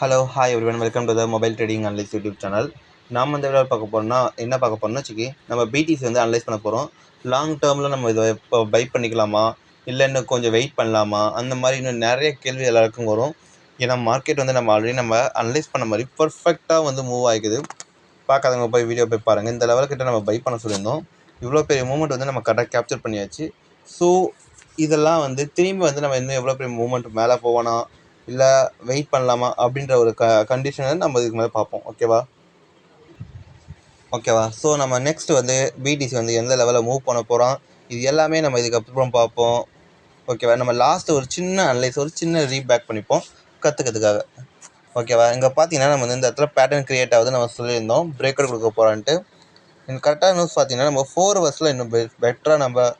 Hello hi everyone, welcome to the mobile trading analyse YouTube channel. நாம் இந்த வீடியோவில் பார்க்க போகிறோம்னா என்ன பார்க்க போகிறோம்னு வச்சுக்கி, நம்ம பிடிசி வந்து அனலைஸ் பண்ண போகிறோம். லாங் டேர்மில் நம்ம இதை இப்போ பை பண்ணிக்கலாமா, இல்லை இன்னும் கொஞ்சம் வெயிட் பண்ணலாமா, அந்த மாதிரி இன்னும் நிறைய கேள்வி எல்லாருக்கும் வரும். ஏன்னா மார்க்கெட் வந்து நம்ம ஆல்ரெடி நம்ம அனலைஸ் பண்ண மாதிரி பர்ஃபெக்டாக வந்து மூவ் ஆகிக்குது. பார்க்காதவங்க போய் வீடியோ போய் பாருங்கள். இந்த லெவல்கிட்ட நம்ம பை பண்ண சொல்லியிருந்தோம். இவ்வளோ பெரிய மூவ்மெண்ட் வந்து நம்ம கரெக்டாக கேப்சர் பண்ணியாச்சு. ஸோ இதெல்லாம் வந்து திரும்பி வந்து நம்ம இன்னும் எவ்வளோ பெரிய மூவ்மெண்ட் மேலே போவோனா இல்லை வெயிட் பண்ணலாமா அப்படின்ற ஒரு கண்டிஷனை நம்ம இதுக்கு மேலே பார்ப்போம். ஓகேவா. ஸோ நம்ம நெக்ஸ்ட் வந்து பிடிசி வந்து எந்த லெவலில் மூவ் பண்ண போகிறோம், இது எல்லாமே நம்ம இதுக்கப்புறம் பார்ப்போம். ஓகேவா. நம்ம லாஸ்ட்டு ஒரு சின்ன அனலைஸ், ஒரு சின்ன ரீபேக் பண்ணிப்போம் கற்றுக்கிறதுக்காக. ஓகேவா. இங்கே பார்த்தீங்கன்னா நம்ம வந்து இந்த இடத்துல பேட்டர்ன் கிரியேட் ஆகுது நம்ம சொல்லியிருந்தோம் பிரேக் அவுட் கொடுக்க போகிறான்ட்டு. கரெக்டாக நியூஸ் பார்த்தீங்கன்னா நம்ம 4 ஹவர்ஸில் இன்னும் பெட்டராக நம்ம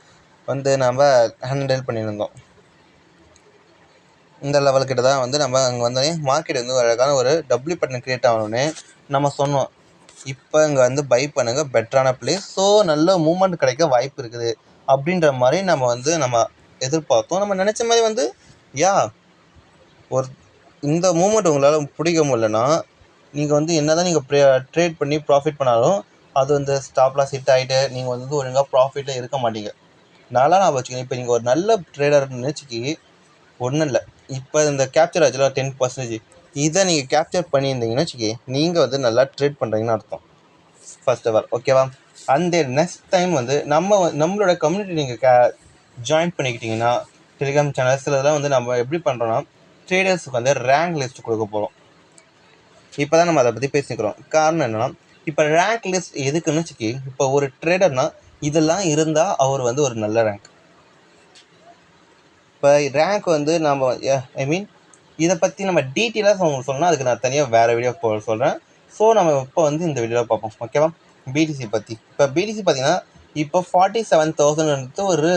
ஹேண்டில் பண்ணியிருந்தோம். இந்த லெவல்கிட்ட தான் வந்து நம்ம அங்கே வந்தோடனே மார்க்கெட் வந்து அழகான ஒரு டபிள்யூ பேட்டர்ன் கிரியேட் ஆகணுன்னே நம்ம சொன்னோம். இப்போ இங்கே வந்து பை பண்ணுங்கள், பெட்டரான பிளேஸ், ஸோ நல்ல மூவ்மெண்ட் கிடைக்க வாய்ப்பு இருக்குது அப்படின்ற மாதிரி நம்ம எதிர்பார்த்தோம். நம்ம நினச்ச மாதிரி வந்து ஒரு இந்த மூவ்மெண்ட் உங்களால் பிடிக்க முடியலன்னா நீங்கள் வந்து என்ன தான் நீங்கள் ட்ரேட் பண்ணி ப்ராஃபிட் பண்ணாலும் அது வந்து ஸ்டாப்லாஸ் ஹிட் ஆகிட்டு நீங்கள் வந்து ஒழுங்காக ப்ராஃபிட்டில் இருக்க மாட்டீங்க. நல்லா நான் வச்சுக்கணும். இப்போ நீங்கள் ஒரு நல்ல ட்ரேடர்னு நினச்சிக்கி ஒன்றும் இல்லை, இப்போ இந்த கேப்சர் ஆச்சுல 10%, இதை நீங்கள் கேப்சர் பண்ணியிருந்தீங்கன்னு வச்சுக்கி நீங்கள் வந்து நல்லா ட்ரேட் பண்ணுறீங்கன்னு அர்த்தம் ஃபர்ஸ்ட் ஆஃப் ஆல். ஓகேவா. அண்ட் தென் நெக்ஸ்ட் டைம் வந்து நம்மளோட கம்யூனிட்டி நீங்கள் ஜாயின் பண்ணிக்கிட்டிங்கன்னா டெலிகிராம் சேனல்ஸில் இதெல்லாம் வந்து நம்ம எப்படி பண்ணுறோன்னா ட்ரேடர்ஸுக்கு வந்து ரேங்க் லிஸ்ட் கொடுக்க போகிறோம். இப்போ தான் நம்ம அதை பற்றி பேசிக்கிறோம். காரணம் என்னென்னா, இப்போ ரேங்க் லிஸ்ட் எதுக்குன்னு வச்சுக்கி, இப்போ ஒரு ட்ரேடர்னால் இதெல்லாம் இருந்தால் அவர் வந்து ஒரு நல்ல ரேங்க். இப்போ ரேங்க் வந்து நம்ம இதை பற்றி நம்ம டீட்டெயிலாக சொன்னால் அதுக்கு நான் தனியாக வேறு வீடியோ சொல்கிறேன். ஸோ நம்ம இப்போ வந்து இந்த வீடியோவில் பார்ப்போம். ஓகேவா. பிடிசி பற்றி இப்போ பிடிசி பார்த்தீங்கன்னா இப்போ 47,000 ஒரு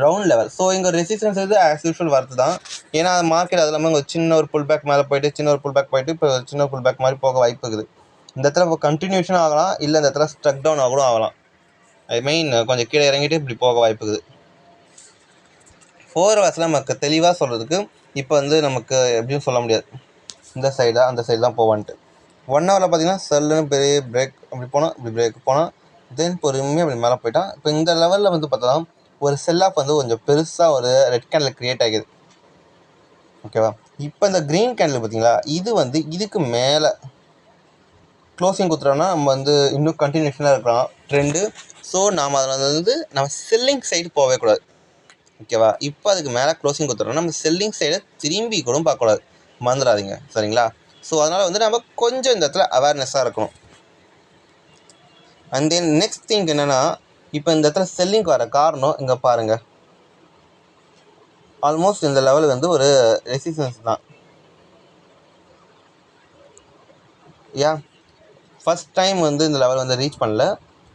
ரவுண்ட் லெவல். ஸோ இங்கே ரெசிஸ்டன்ஸ் வந்து ஆஸ் யூஷுவல் வரது தான். ஏன்னா மார்க்கெட் அது இல்லாமல் ஒரு சின்ன ஒரு புல் பேக் மேலே போயிட்டு சின்ன ஒரு புல் பேக் போயிட்டு இப்போ சின்ன புல் பேக் மாதிரி போக வாய்ப்பு இருக்குது. இந்த இடத்துல இப்போ கண்டினியூஷன் ஆகலாம், இல்லை இந்த இடத்துல ஸ்ட்ரக் டவுன் ஆக கூட ஆகலாம். கொஞ்சம் கீழே இறங்கிட்டு இப்படி போக வாய்ப்பு இருக்குது. 4 ஹவர்ஸில் நமக்கு தெளிவாக சொல்கிறதுக்கு இப்போ வந்து நமக்கு எப்படியும் சொல்ல முடியாது இந்த சைடாக அந்த சைடு தான் போவான்ட்டு. 1 ஹவரில் பார்த்தீங்கன்னா செல்லுன்னு பெரிய பிரேக் அப்படி போனால் இப்படி பிரேக் போனால் தென் பொறுமையாக அப்படி மேலே போயிட்டான். இப்போ இந்த லெவலில் வந்து பார்த்தா ஒரு செல் ஆஃப் வந்து கொஞ்சம் பெருசாக ஒரு ரெட் கேண்டில் க்ரியேட் ஆகிடுது. ஓகேவா. இப்போ இந்த க்ரீன் கேண்டில் பார்த்தீங்களா, இது வந்து இதுக்கு மேலே க்ளோசிங் கொடுத்துட்டோம்னா நம்ம வந்து இன்னும் கண்டினியூஷனாக இருக்கலாம் ட்ரெண்டு. ஸோ நாம் அதில் வந்து நம்ம செல்லிங் சைடு போகவே கூடாது. ஓகேவா. இப்போ அதுக்கு மேலே க்ளோசிங் கொடுத்துட்டோம்னா நம்ம செல்லிங் சைடை திரும்பி கூட பார்க்கக்கூடாது, மறந்துடாதீங்க. சரிங்களா. ஸோ அதனால் வந்து நம்ம கொஞ்சம் இந்த இடத்துல அவேர்னஸாக இருக்கணும். அண்ட் தென் நெக்ஸ்ட் திங் என்னென்னா, இப்போ இந்த இடத்துல செல்லிங்க்கு வர காரணம் இங்கே பாருங்கள், ஆல்மோஸ்ட் இந்த லெவல் வந்து ஒரு ரெசிஸ்டன்ஸ் தான். ஃபஸ்ட் டைம் வந்து இந்த லெவல் வந்து ரீச் பண்ணல.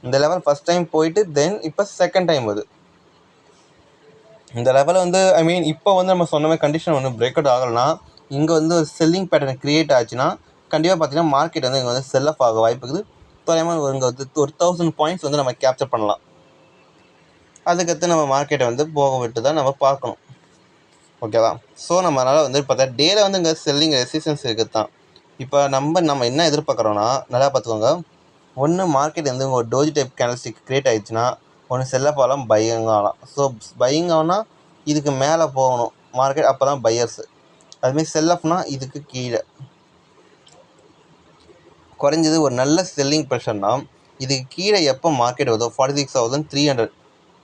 இந்த லெவல் ஃபஸ்ட் டைம் போயிட்டு தென் இப்போ செகண்ட் டைம் வருது. இந்த லெவலை வந்து இப்போ வந்து நம்ம சொன்ன மாதிரி கண்டிஷன் வந்து பிரேக் அவுட் ஆகலைன்னா இங்கே வந்து ஒரு செல்லிங் பேட்டர்ன் க்ரியேட் ஆச்சுன்னா கண்டிப்பாக பார்த்தீங்கன்னா மார்க்கெட் வந்து இங்கே வந்து செல் ஆஃப் ஆக வாய்ப்பு இருக்குது. தோராயமாக இங்கே வந்து ஒரு 1000 பாயிண்ட்ஸ் வந்து நம்ம கேப்சர் பண்ணலாம். அதுக்கடுத்து நம்ம மார்க்கெட்டை வந்து போக விட்டு தான் நம்ம பார்க்கணும். ஓகேவா. ஸோ நம்மளால் வந்து பார்த்தா டேயில் வந்து இங்கே செல்லிங் ரெசிஸ்டன்ஸ் இருக்குது தான். இப்போ நம்ம என்ன எதிர்பார்க்குறோன்னா நல்லா பார்த்துக்கோங்க. ஒன்று மார்க்கெட் வந்து ஒரு டோஜி டைப் கேண்டில்ஸ்டிக் க்ரியேட் ஆகிடுச்சுன்னா ஒன்று செல்லப் ஆகலாம், பையிங் ஆகலாம். ஸோ பையிங் ஆனால் இதுக்கு மேலே போகணும் மார்க்கெட், அப்போ தான் பையர்ஸு. அதுமாரி செல்லப்னா இதுக்கு கீழே குறைஞ்சது ஒரு நல்ல செல்லிங் ப்ரெஷர்னா இதுக்கு கீழே எப்போ மார்க்கெட் வருதோ 46,300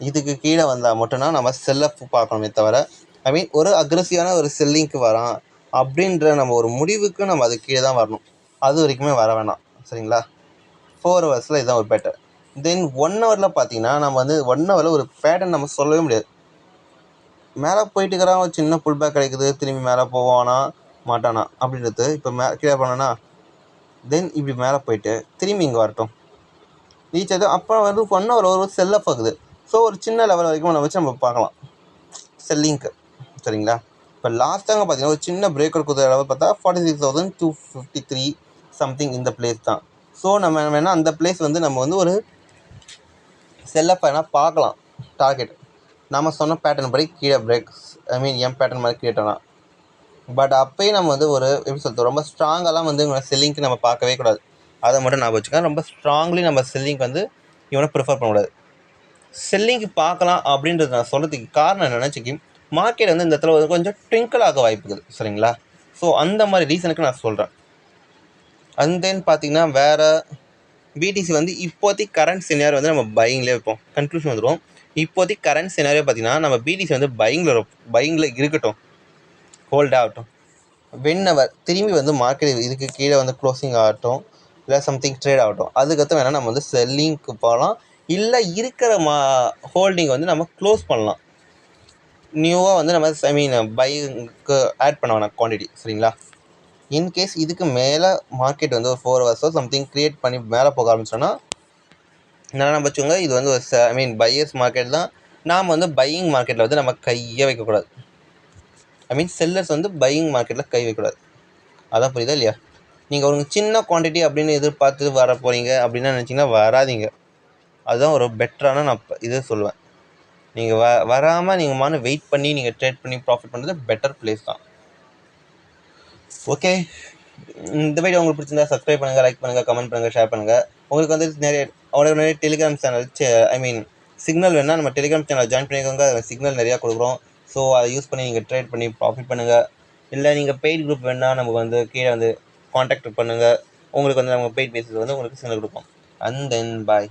இதுக்கு கீழே வந்தால் மட்டும்தான் நம்ம செல்லப் பார்க்கணுமே தவிர ஒரு அக்ரெசிவான ஒரு செல்லிங்க்கு வரான் அப்படின்ற நம்ம ஒரு முடிவுக்கு நம்ம அது கீழே தான் வரணும். அது வரைக்குமே வர வேணாம். சரிங்களா. 4 ஹவர்ஸில் இதுதான் ஒரு பேட்டர்ன். தென் 1 ஹவரில் பார்த்தீங்கன்னா நம்ம வந்து 1 ஹவரில் ஒரு பேட்டர்ன் நம்ம சொல்லவே முடியாது. மேலே போயிட்டு இருக்கிறான், ஒரு சின்ன புல் பேக் கிடைக்குது, திரும்பி மேலே போவானா மாட்டானா அப்படின்றது. இப்போ கீழே பண்ணனா தென் இப்படி மேலே போயிட்டு திரும்பி இங்கே வரட்டும் ரீச் ஆகுது. அப்புறம் வந்து 1 ஹவர் ஒரு செல்லப் ஆகுது. ஸோ ஒரு சின்ன லெவல் வரைக்கும் நம்ம வச்சு நம்ம பார்க்கலாம் செல்லிங்க்கு. சரிங்களா. இப்போ லாஸ்ட்டாக பார்த்தீங்கன்னா ஒரு சின்ன பிரேக் அவுட் கொடுத்த லெவல் பார்த்தா 46,253 சம்திங் இந்த பிளேஸ் தான். ஸோ நம்ம வேணால் அந்த பிளேஸ் வந்து நம்ம வந்து ஒரு செல்லப் வேணால் பார்க்கலாம். டார்கெட் நம்ம சொன்ன பேட்டர்ன் படி கீழே பிரேக்ஸ் எம் பேட்டர்ன் மாதிரி கிரியேட் ஆனால் பட் அப்பயும் நம்ம வந்து ஒரு எப்படி சொல்கிறது, ரொம்ப ஸ்ட்ராங்கெல்லாம் வந்து இவனை செல்லிங்க்கு நம்ம பார்க்கவே கூடாது. அதை மட்டும் ஞாபகம் வச்சுக்கோங்க. ரொம்ப ஸ்ட்ராங்லி நம்ம செல்லிங்க்கு வந்து இவனை ப்ரிஃபர் பண்ணக்கூடாது. செல்லிங்க்கு பார்க்கலாம் அப்படின்றது நான் சொல்கிறதுக்கு காரணம் என்னென்னா, மார்க்கெட் வந்து இந்த இடத்துல ஒரு கொஞ்சம் ட்விங்கிள் ஆக வாய்ப்புகள், சரிங்களா? ஸோ அந்த மாதிரி ரீசனுக்கு நான் சொல்கிறேன். அண்ட் தென் பார்த்தீங்கன்னா வேறு பிடிசி வந்து இப்போதைக்கு கரண்ட் சினாரியோ வந்து நம்ம பையிங்லேயே வைப்போம். கன்க்ளூஷன் வந்துடும். இப்போதைக்கு கரண்ட் சினாரியோ பார்த்தீங்கன்னா நம்ம பிடிசி வந்து பையிங்கில் இருக்கட்டும், ஹோல்ட் ஆகட்டும். வென்எவர் திரும்பி வந்து மார்க்கெட் இதுக்கு கீழே வந்து க்ளோசிங் ஆகட்டும், இல்லை சம்திங் ட்ரேட் ஆகட்டும், அதுக்கடுத்து வேணால் நம்ம வந்து செல்லிங்க்கு போகலாம். இல்லை இருக்கிற ஹோல்டிங் வந்து நம்ம க்ளோஸ் பண்ணலாம். நியூவாக வந்து நம்ம பைக்கு ஆட் பண்ண வேணாம் குவான்டிட்டி, சரிங்களா? இன்கேஸ் இதுக்கு மேலே மார்க்கெட் வந்து ஒரு 4 ஹவர்ஸோ சம்திங் க்ரியேட் பண்ணி மேலே போக ஆரம்பிச்சோன்னா என்னென்ன வச்சுக்கோங்க, இது வந்து ஒரு பையர்ஸ் மார்க்கெட் தான். நாம் வந்து பையிங் மார்க்கெட்டில் வந்து நம்ம கையே வைக்கக்கூடாது. செல்லர்ஸ் வந்து பையிங் மார்க்கெட்டில் கை வைக்கக்கூடாது. அதான் புரியுதா இல்லையா? நீங்கள் ஒரு சின்ன குவான்டிட்டி அப்படின்னு எதிர்பார்த்து வர போகிறீங்க அப்படின்னு நினச்சிங்கன்னா வராதிங்க. அதுதான் ஒரு பெட்டரான நான் இது சொல்லுவேன். நீங்கள் வராமல் நீங்கள் வெயிட் பண்ணி நீங்கள் ட்ரேட் பண்ணி ப்ராஃபிட் பண்ணுறது பெட்டர் பிளேஸ் தான். ஓகே, இந்த வீடியோ உங்களுக்கு பிடிச்சிருந்தா சப்ஸ்கிரைப் பண்ணுங்கள், லைக் பண்ணுங்கள், கமெண்ட் பண்ணுங்கள், ஷேர் பண்ணுங்கள். உங்களுக்கு வந்து நிறைய டெலிகிராம் சேனல் சிக்னல் வேணால் நம்ம டெலிகிராம் சேனல் ஜாயின் பண்ணிக்கோங்க. சிக்னல் நிறையா கொடுக்குறோம். ஸோ அதை யூஸ் பண்ணி நீங்கள் ட்ரேட் பண்ணி ப்ராஃபிட் பண்ணுங்கள். இல்லை நீங்கள் பெய்ட் குரூப் வேணால் நமக்கு வந்து கீழே வந்து காண்டாக்ட் பண்ணுங்கள். உங்களுக்கு வந்து நம்ம பெய்ட் பேசிஸ் வந்து உங்களுக்கு சிக்னல் கொடுப்போம். And then bye.